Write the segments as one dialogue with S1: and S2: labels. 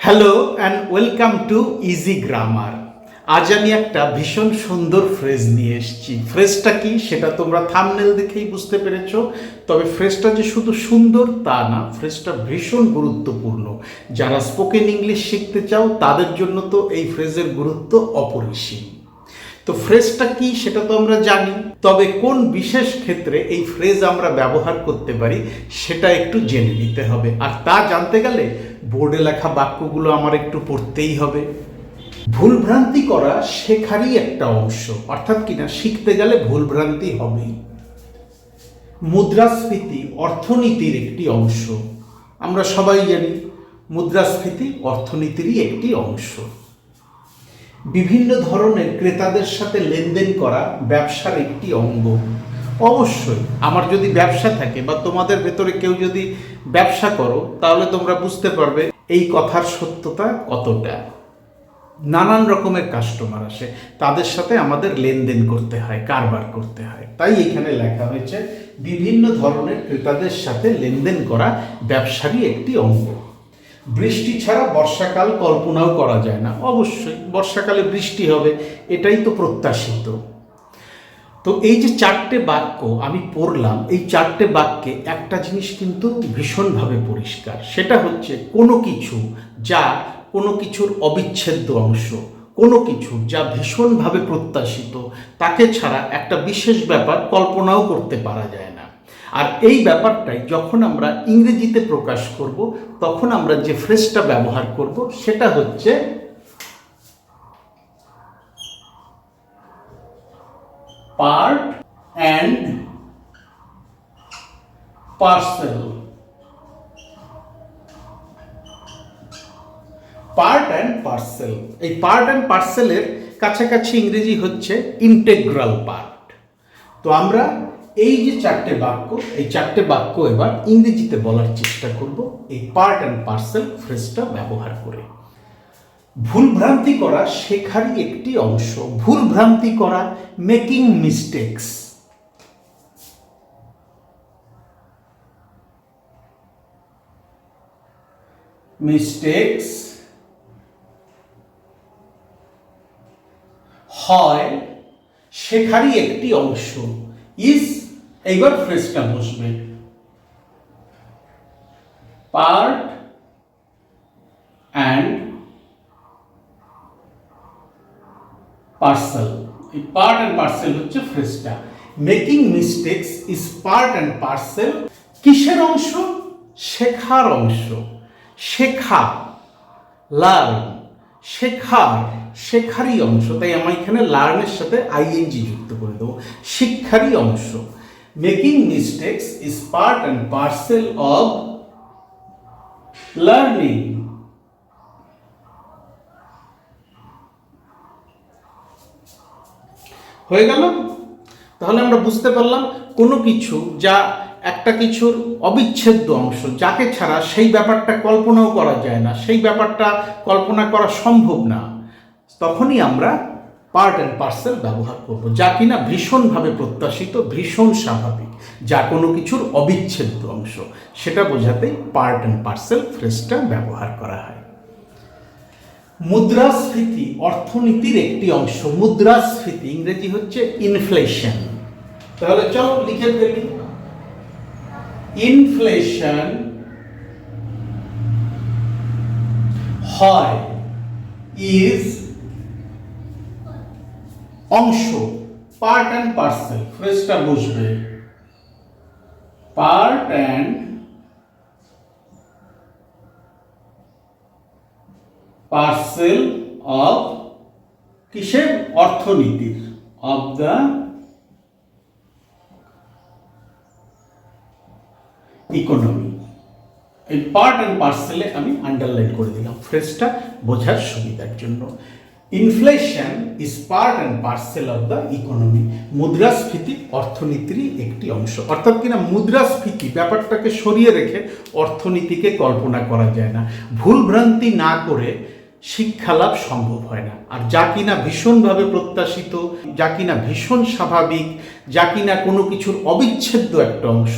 S1: Hello and welcome to easy grammar. আজ আমি একটা ভীষণ সুন্দর ফ্রেজ নিয়ে এসেছি। ফ্রেজটা কি সেটা তোমরা থাম্বনেল দেখেই বুঝতে পেরেছো। তবে ফ্রেজটা যে শুধু সুন্দর তা না, ফ্রেজটা ভীষণ গুরুত্বপূর্ণ। যারা স্পোকেন ইংলিশ শিখতে চাও তাদের জন্য তো এই ফ্রেজের গুরুত্ব অপরিসীম। তো ফ্রেজটা কি সেটা তো আমরা জানি, তবে কোন বিশেষ ক্ষেত্রে এই ফ্রেজ আমরা ব্যবহার করতে পারি সেটা একটু জেনে নিতে হবে। আর তা জানতে গেলে বোর্ডে লেখা বাক্যগুলো আমার একটু পড়তেই হবে। ভুলভ্রান্তি করা শেখারই একটা অংশ, অর্থাৎ কিনা শিখতে গেলে ভুলভ্রান্তি হবেই। মুদ্রাস্ফীতি অর্থনীতির একটি অংশ। আমরা সবাই জানি মুদ্রাস্ফীতি অর্থনীতিরই একটি অংশ। বিভিন্ন ধরনের ক্রেতাদের সাথে লেনদেন করা ব্যবসার একটি অঙ্গ। অবশ্যই আমার যদি ব্যবসা থাকে বা তোমাদের ভেতরে কেউ যদি ব্যবসা করো তাহলে তোমরা বুঝতে পারবে এই কথার সত্যতা কতটা। নানান রকমের কাস্টমার আসে, তাদের সাথে আমাদের লেনদেন করতে হয়, কারবার করতে হয়। তাই এখানে লেখা হয়েছে বিভিন্ন ধরনের ক্রেতাদের সাথে লেনদেন করা ব্যবসারই একটি অঙ্গ। বৃষ্টি ছাড়া বর্ষাকাল কল্পনাও করা যায় না। অবশ্যই বর্ষাকালে বৃষ্টি হবে, এটাই তো প্রত্যাশিত। তো এই যে চারটে বাক্য আমি পড়লাম, এই চারটে বাক্যে একটা জিনিস কিন্তু ভীষণভাবে পরিষ্কার। সেটা হচ্ছে কোনো কিছু যা কোনো কিছুর অবিচ্ছেদ্য অংশ, কোনো কিছু যা ভীষণভাবে প্রত্যাশিত, তাকে ছাড়া একটা বিশেষ ব্যাপার কল্পনাও করতে পারা যায় না। আর এই ব্যাপারটাই যখন আমরা ইংরেজিতে প্রকাশ করব তখন আমরা যে ফ্রেজটা ব্যবহার করব সেটা হচ্ছে part and parcel. Part and parcel, এই পার্ট অ্যান্ড পার্সেলের কাছাকাছি ইংরেজি হচ্ছে ইন্টেগ্রাল পার্ট। তো আমরা এই যে চারটে বাক্য, এই চারটে বাক্য এবার ইংরেজিতে বলার চেষ্টা করব এই পার্ট অ্যান্ড পার্সেল ফ্রেজটা ব্যবহার করে। ভুলভ্রান্তি করা শেখারই একটি অংশ। ভুলভ্রান্তি করা, মেকিং মিস্টেকস। মিস্টেকস হয় শেখারই একটি অংশ। ইজ এইবার ফ্রেজটা বসবে পার্ট অ্যান্ড পার্সেল। এই পার্ট অ্যান্ড পার্সেল হচ্ছে ফ্রেজটা। Making mistakes is part and parcel. কিসের অংশ? শেখার অংশ। শেখা, লার্ন, শেখার, শেখারই অংশ। তাই আমি এখানে লার্নের সাথে আইএনজি যুক্ত করে দেবো, শিক্ষারই অংশ। Making mistakes is part and parcel of learning. হয়ে গেল? তাহলে আমরা বুঝতে পারলাম কোনো কিছু যা একটা কিছুর অবিচ্ছেদ্য অংশ, যাকে ছাড়া সেই ব্যাপারটা কল্পনাও করা যায় না, সেই ব্যাপারটা কল্পনা করা সম্ভব না, তখনই আমরা পার্ট অ্যান্ড পার্সেল ব্যবহার করব। যা কিনা ভীষণভাবে প্রত্যাশিত, ভীষণ স্বাভাবিক, যা কোনো কিছুর অবিচ্ছেদ্য অংশ, সেটা বোঝাতেই পার্ট অ্যান্ড পার্সেল ফ্রেজটা ব্যবহার করা হয়। মুদ্রাস্ফীতি অর্থনীতির একটি অংশ। মুদ্রাস্ফীতি ইংরেজি হচ্ছে ইনফ্লেশন। তাহলে চলো লিখে ফেলি। ইনফ্লেশন হয়, ইজ অংশ, পার্ট অ্যান্ড পার্সেল ফ্রেজটা বসবে পার্ট অ্যান্ড পার্সেল অফ কিসের? অর্থনীতির, অফ দ্য ইকোনমি। এই পার্ট অ্যান্ড পার্সেলে আমি আন্ডারলাইন করে দিলাম ফ্রেজটা বোঝার সুবিধার জন্য। Inflation is part and parcel of the economy. মুদ্রাস্ফীতি অর্থনীতিরই একটি অংশ। অর্থাৎ কিনা মুদ্রাস্ফীতি ব্যাপারটাকে সরিয়ে রেখে অর্থনীতিকে কল্পনা করা যায় না। ভুলভ্রান্তি না করে শিক্ষালাভ সম্ভব হয় না। আর যা কিনা ভীষণভাবে প্রত্যাশিত, যা কিনা ভীষণ স্বাভাবিক, যা কিনা কোনো কিছুর অবিচ্ছেদ্য একটা অংশ,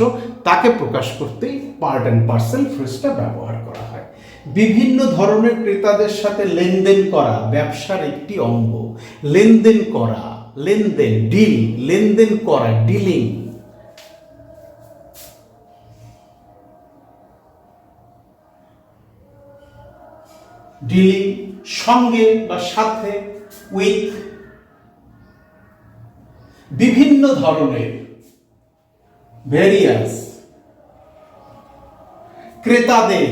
S1: তাকে প্রকাশ করতেই পার্ট অ্যান্ড পার্সেল ফ্রেজটা ব্যবহার করা হয়। বিভিন্ন ধরনের ক্রেতাদের সাথে লেনদেন করা ব্যবসার একটি অঙ্গ। লেনদেন করা, লেনদেন, ডিল, লেনদেন করা, ডিলিং। ডিলিং সঙ্গে বা সাথে, উইথ। বিভিন্ন ধরনের, ভেরিয়াস। ক্রেতাদের,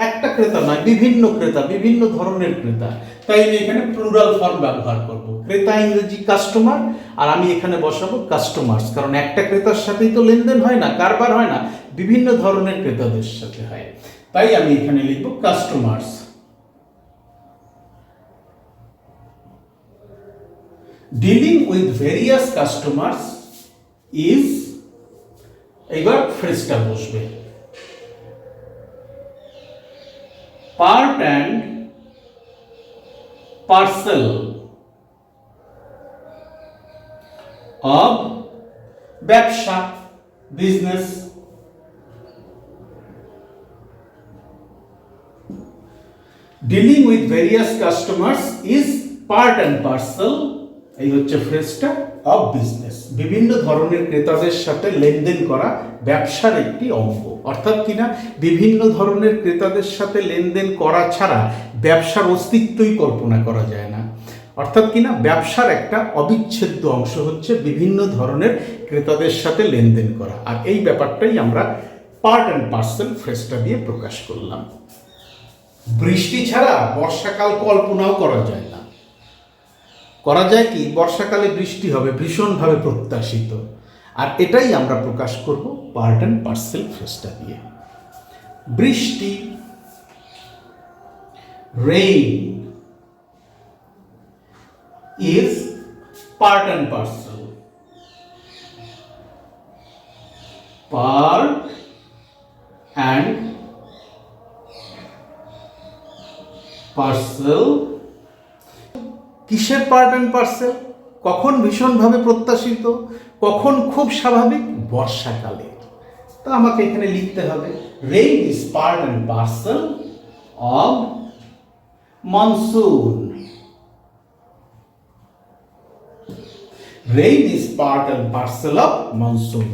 S1: একটা ক্রেতা নয়, বিভিন্ন ক্রেতা, বিভিন্ন ধরনের ক্রেতা, তাই আমি এখানে প্লুরাল ফর্ম ব্যবহার করব। ক্রেতা ইংরেজি কাস্টমার, আর আমি এখানে বসাবো কাস্টমার্স, কারণ একটা ক্রেতার সাথেই তো লেনদেন হয় না, কারবার হয় না, বিভিন্ন ধরনের ক্রেতাদের সাথে হয়, তাই আমি এখানে লিখব customers. Dealing with various customers is, এইবার ফ্রেজটা বসবে, part and parcel of ব্যবসা, business. Dealing with various customers is part and parcel, এই হচ্ছে ফ্রেজটা, অফ বিজনেস। বিভিন্ন ধরনের ক্রেতাদের সাথে লেনদেন করা ব্যবসার একটি অঙ্গ। অর্থাৎ কিনা বিভিন্ন ধরনের ক্রেতাদের সাথে লেনদেন করা ছাড়া ব্যবসার অস্তিত্বই কল্পনা করা যায় না। অর্থাৎ কিনা ব্যবসার একটা অবিচ্ছেদ্য অংশ হচ্ছে বিভিন্ন ধরনের ক্রেতাদের সাথে লেনদেন করা, আর এই ব্যাপারটাই আমরা পার্ট অ্যান্ড পার্সেল ফ্রেজটা দিয়ে প্রকাশ করলাম। বৃষ্টি ছাড়া বর্ষাকাল কল্পনাও করা যায় না। করা যায় কি, বর্ষাকালে বৃষ্টি হবে, ভীষণভাবে প্রত্যাশিত, আর এটাই আমরা প্রকাশ করব পার্ট অ্যান্ড পার্সেল ফ্রেজটা দিয়ে। বৃষ্টি, rain is part and parcel. Part and parcel. কিসের পার্ট অ্যান্ড পার্সেল? কখন ভীষণভাবে প্রত্যাশিত, কখন খুব স্বাভাবিক, বর্ষাকালে। তো আমাকে এখানে লিখতে হবে rain is part and parcel of monsoon. Rain is part and parcel of monsoon.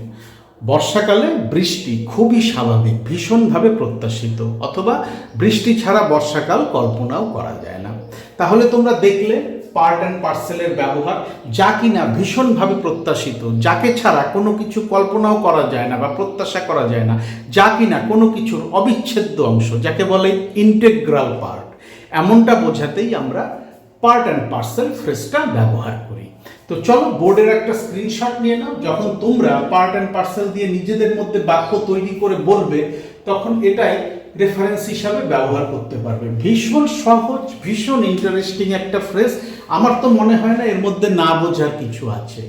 S1: বর্ষাকালে বৃষ্টি খুবই স্বাভাবিক, ভীষণভাবে প্রত্যাশিত, অথবা বৃষ্টি ছাড়া বর্ষাকাল কল্পনাও করা যায় না। তাহলে তোমরা দেখলে পার্ট অ্যান্ড পার্সেলের ব্যবহার, যা কিনা ভীষণভাবে প্রত্যাশিত, যাকে ছাড়া কোনো কিছু কল্পনাও করা যায় না বা প্রত্যাশা করা যায় না, যা কিনা কোনো কিছুর অবিচ্ছেদ্য অংশ, যাকে বলে ইন্টেগ্রাল পার্ট, এমনটা বোঝাতেই আমরা পার্ট অ্যান্ড পার্সেল ফ্রেজটা ব্যবহার করি। তো চলো বোর্ডের একটা স্ক্রিনশট নিয়ে নাও। যখন তোমরা পার্ট অ্যান্ড পার্সেল দিয়ে নিজেদের মধ্যে বাক্য তৈরি করে বলবে, তখন এটাই রেফারেন্স হিসাবে ব্যবহার করতে পারবে। ভীষণ সহজ, ভীষণ ইন্টারেস্টিং একটা ফ্রেজ। আমার তো মনে হয় না এর মধ্যে না বোঝার কিছু আছে।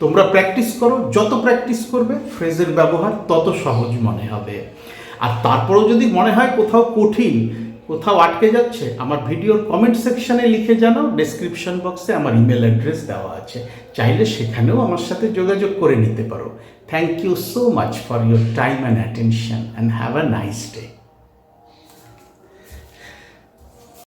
S1: তোমরা প্র্যাকটিস করো, যত প্র্যাকটিস করবে ফ্রেজের ব্যবহার তত সহজ মনে হবে। আর তারপরেও যদি মনে হয় কোথাও কঠিন, কোথাও আটকে যাচ্ছে, আমার ভিডিওর কমেন্ট সেকশনে লিখে জানাও। ডেসক্রিপশন বক্সে আমার ইমেল অ্যাড্রেস দেওয়া আছে, চাইলে সেখানেও আমার সাথে যোগাযোগ করে নিতে পারো। Thank you so much for your time and attention, and have a nice day.